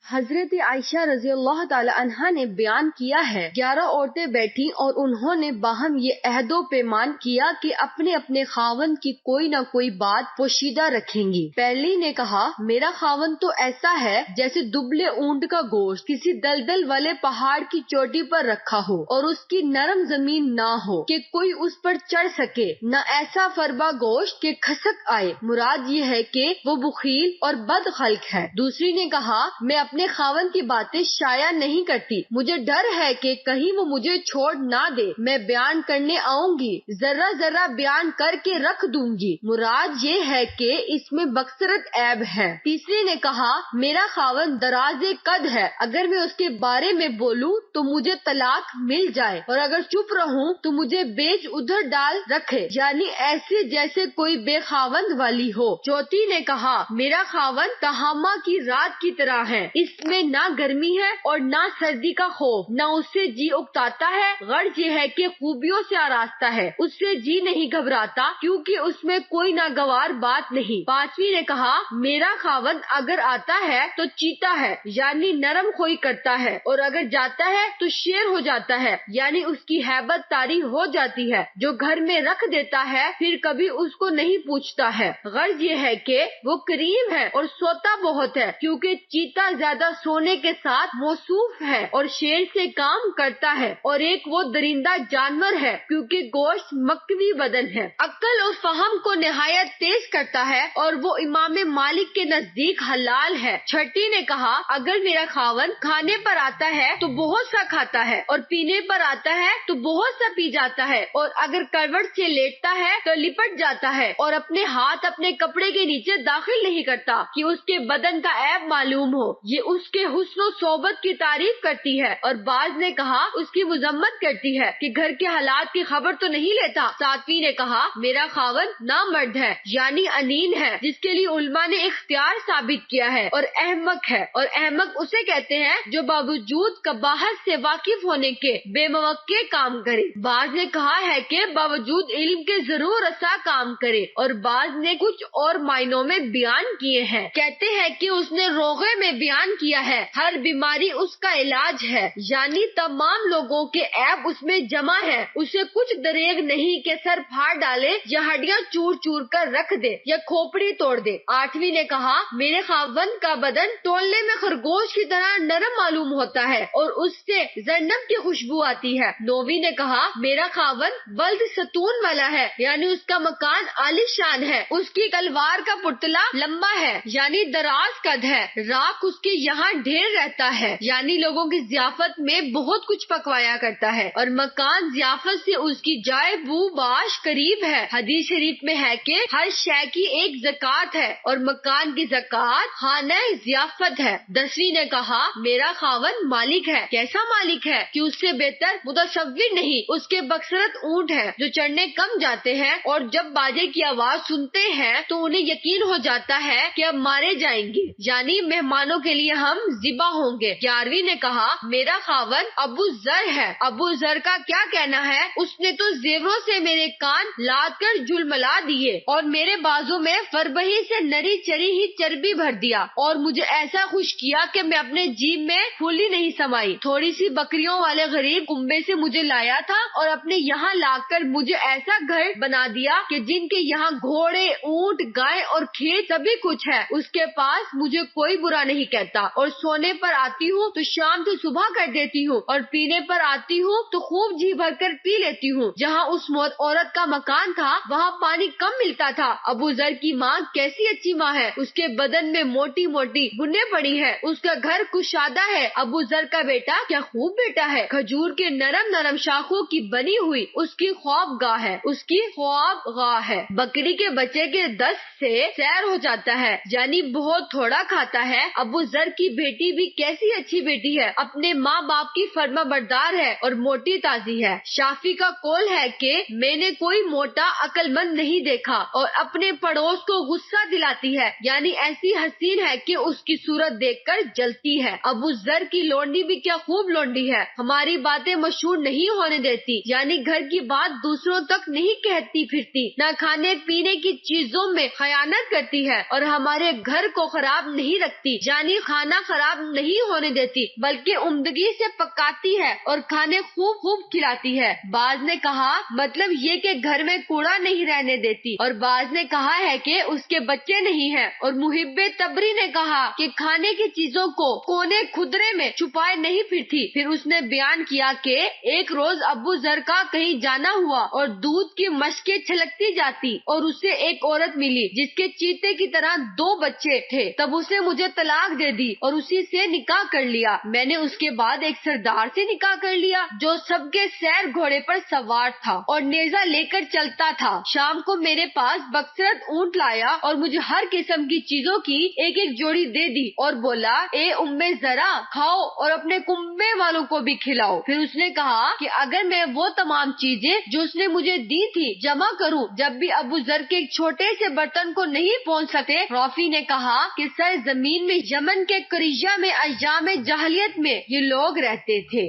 حضرت عائشہ رضی اللہ تعالی عنہا نے بیان کیا ہے 11 عورتیں بیٹھی اور انہوں نے باہم یہ عہد و پیمان کیا کہ اپنے اپنے خاوند کی کوئی نہ کوئی بات پوشیدہ رکھیں گی۔ پہلی نے کہا میرا خاوند تو ایسا ہے جیسے دبلے اونٹ کا گوشت کسی دلدل والے پہاڑ کی چوٹی پر رکھا ہو اور اس کی نرم زمین نہ ہو کہ کوئی اس پر چڑھ سکے، نہ ایسا فربا گوشت کہ کھسک آئے، مراد یہ ہے کہ وہ بخیل اور بد خلق ہے۔ دوسری نے کہا میں اپنے خاوند کی باتیں شائع نہیں کرتی، مجھے ڈر ہے کہ کہیں وہ مجھے چھوڑ نہ دے، میں بیان کرنے آؤں گی، ذرہ ذرہ بیان کر کے رکھ دوں گی، مراد یہ ہے کہ اس میں بکثرت عیب ہے۔ تیسری نے کہا میرا خاوند دراز قد ہے، اگر میں اس کے بارے میں بولوں تو مجھے طلاق مل جائے اور اگر چپ رہوں تو مجھے بیچ ادھر ڈال رکھے، یعنی ایسے جیسے کوئی بے خاوند والی ہو۔ چوتھی نے کہا میرا خاوند تہامہ کی رات کی طرح ہے، اس میں نہ گرمی ہے اور نہ سردی کا خوف، نہ اس سے جی اکتاتا ہے، غرض یہ ہے کہ خوبیوں سے آراستہ ہے، اس سے جی نہیں گھبراتا کیونکہ اس میں کوئی ناگوار بات نہیں۔ پانچویں نے کہا میرا خاوند اگر آتا ہے تو چیتا ہے، یعنی نرم خوئی کرتا ہے، اور اگر جاتا ہے تو شیر ہو جاتا ہے، یعنی اس کی ہیبت طاری ہو جاتی ہے، جو گھر میں رکھ دیتا ہے پھر کبھی اس کو نہیں پوچھتا ہے، غرض یہ ہے کہ وہ کریم ہے اور سوتا بہت ہے، کیونکہ چیتا زیادہ سونے کے ساتھ موصوف ہے اور شیر سے کام کرتا ہے، اور ایک وہ درندہ جانور ہے کیونکہ گوشت مکوی بدن ہے، عقل اور فہم کو نہایت تیز کرتا ہے اور وہ امام مالک کے نزدیک حلال ہے۔ چھٹی نے کہا اگر میرا خاوند کھانے پر آتا ہے تو بہت سا کھاتا ہے اور پینے پر آتا ہے تو بہت سا پی جاتا ہے، اور اگر کروٹ سے لیٹتا ہے تو لپٹ جاتا ہے اور اپنے ہاتھ اپنے کپڑے کے نیچے داخل نہیں کرتا کہ اس کے بدن کا عیب معلوم ہو، یہ اس کے حسن و صحبت کی تعریف کرتی ہے، اور بعض نے کہا اس کی مذمت کرتی ہے کہ گھر کے حالات کی خبر تو نہیں لیتا۔ ساتویں نے کہا میرا خاوند نامرد ہے، یعنی انین ہے، جس کے لیے علماء نے اختیار ثابت کیا ہے، اور احمق ہے، اور احمق اسے کہتے ہیں جو باوجود قباحت سے واقف ہونے کے بے موقع کام کرے۔ بعض نے کہا ہے کہ باوجود علم کے ضرور رسا کام کرے، اور بعض نے کچھ اور معنوں میں بیان کیے ہیں۔ کہتے ہیں کہ اس نے روغے میں بیان کیا ہے ہر بیماری اس کا علاج ہے، یعنی تمام لوگوں کے عیب اس میں جمع ہے، اسے کچھ دریغ نہیں کہ سر پھاڑ ڈالے یا ہڈیاں چور چور کر رکھ دے یا کھوپڑی توڑ دے۔ آٹھویں نے کہا میرے خاوند کا بدن تولنے میں خرگوش کی طرح نرم معلوم ہوتا ہے اور اس سے زرنب کی خوشبو آتی ہے۔ نویں نے کہا میرا خاوند بلد ستون والا ہے، یعنی اس کا مکان عالی شان ہے، اس کی تلوار کا پتلا لمبا ہے، یعنی دراز قد ہے، راکھ اس کے یہاں ڈھیر رہتا ہے، یعنی لوگوں کی ضیافت میں بہت کچھ پکوایا کرتا ہے، اور مکان ضیافت سے اس کی جائے بو باش قریب ہے۔ حدیث شریف میں ہے کہ ہر شے کی ایک زکات ہے اور مکان کی زکات خانہ ضیافت ہے۔ 10ویں نے کہا میرا خاوند مالک ہے، کیسا مالک ہے کہ اس سے بہتر متصور نہیں، اس کے بکثرت اونٹ ہیں جو چڑھنے کم جاتے ہیں اور جب باجے کی آواز سنتے ہیں تو انہیں یقین ہو جاتا ہے کہ اب مارے جائیں گے، یعنی مہمانوں کے لیے ہم ذبح ہوں گے۔ 11ویں نے کہا میرا خاوند ابو ذر ہے، ابو ذر کا کیا کہنا ہے، اس نے تو زیوروں سے میرے کان لاد کر جھلملا دیے اور میرے بازو میں فربہی سے نری چری ہی چربی بھر دیا اور مجھے ایسا خوش کیا کہ میں اپنے جیب میں پھولی نہیں سمائی، تھوڑی سی بکریوں والے غریب کنبے سے مجھے لایا تھا اور اپنے یہاں لا کر مجھے ایسا گھر بنا دیا کہ جن کے یہاں گھوڑے اونٹ گائے اور کھیت سبھی کچھ ہے، اس کے پاس مجھے کوئی برا نہیں کہتا، اور سونے پر آتی ہوں تو شام سے صبح کر دیتی ہوں اور پینے پر آتی ہوں تو خوب جی بھر کر پی لیتی ہوں۔ جہاں اس عورت کا مکان تھا وہاں پانی کم ملتا تھا۔ ابو ذر کی ماں کیسی اچھی ماں ہے، اس کے بدن میں موٹی موٹی بنیں پڑی ہے، اس کا گھر کشادہ ہے۔ ابو ذر کا بیٹا کیا خوب بیٹا ہے، کھجور کے نرم نرم شاخوں کی بنی ہوئی اس کی خواب گاہ ہے، اس کی خواب گاہ ہے۔ بکری کے بچے کے دست سے سیر ہو جاتا ہے، یعنی بہت تھوڑا کھاتا ہے۔ ابو ذر کی بیٹی بھی کیسی اچھی بیٹی ہے، اپنے ماں باپ کی فرما بردار ہے اور موٹی تازی ہے۔ شافی کا قول ہے کہ میں نے کوئی موٹا عقل مند نہیں دیکھا اور اپنے پڑوس کو غصہ دلاتی ہے، یعنی ایسی حسین ہے کہ اس کی صورت دیکھ کر جلتی ہے۔ ابو ذر کی لونڈی بھی کیا خوب لونڈی ہے، ہماری باتیں مشہور نہیں ہونے دیتی، یعنی گھر کی بات دوسروں تک نہیں کہتی پھرتی، نہ کھانے پینے کی چیزوں میں خیانت کرتی ہے اور ہمارے گھر کو خراب نہیں رکھتی، یعنی کھانا خراب نہیں ہونے دیتی بلکہ عمدگی سے پکاتی ہے اور کھانے خوب خوب کھلاتی ہے۔ بعض نے کہا مطلب یہ کہ گھر میں کوڑا نہیں رہنے دیتی، اور بعض نے کہا ہے کہ اس کے بچے نہیں ہیں، اور محب تبری نے کہا کہ کھانے کی چیزوں کو کونے خدرے میں چھپائے نہیں پھرتی۔ پھر اس نے بیان کیا کہ ایک روز ابو ذر کا کہیں جانا ہوا اور دودھ کی مشکیں چھلکتی جاتی اور اسے ایک عورت ملی جس کے چیتے کی طرح 2 بچے تھے۔ تب اس نے مجھے طلاق دے دی اور اسی سے نکاح کر لیا۔ میں نے اس کے بعد ایک سردار سے نکاح کر لیا جو سب کے سیر گھوڑے پر سوار تھا اور نیزہ لے کر چلتا تھا۔ شام کو میرے پاس بکثرت اونٹ لایا اور مجھے ہر قسم کی چیزوں کی ایک ایک جوڑی دے دی اور بولا اے امی ذرا کھاؤ اور اپنے کنبے والوں کو بھی کھلاؤ۔ پھر اس نے کہا کہ اگر میں وہ تمام چیزیں جو اس نے مجھے دی تھی جمع کروں جب بھی ابو ذر کے ایک چھوٹے سے برتن کو نہیں پہنچ سکتے۔ رافی نے کہا کہ سر زمین میں یمن کے قریہ میں ایام جاہلیت میں یہ لوگ رہتے تھے۔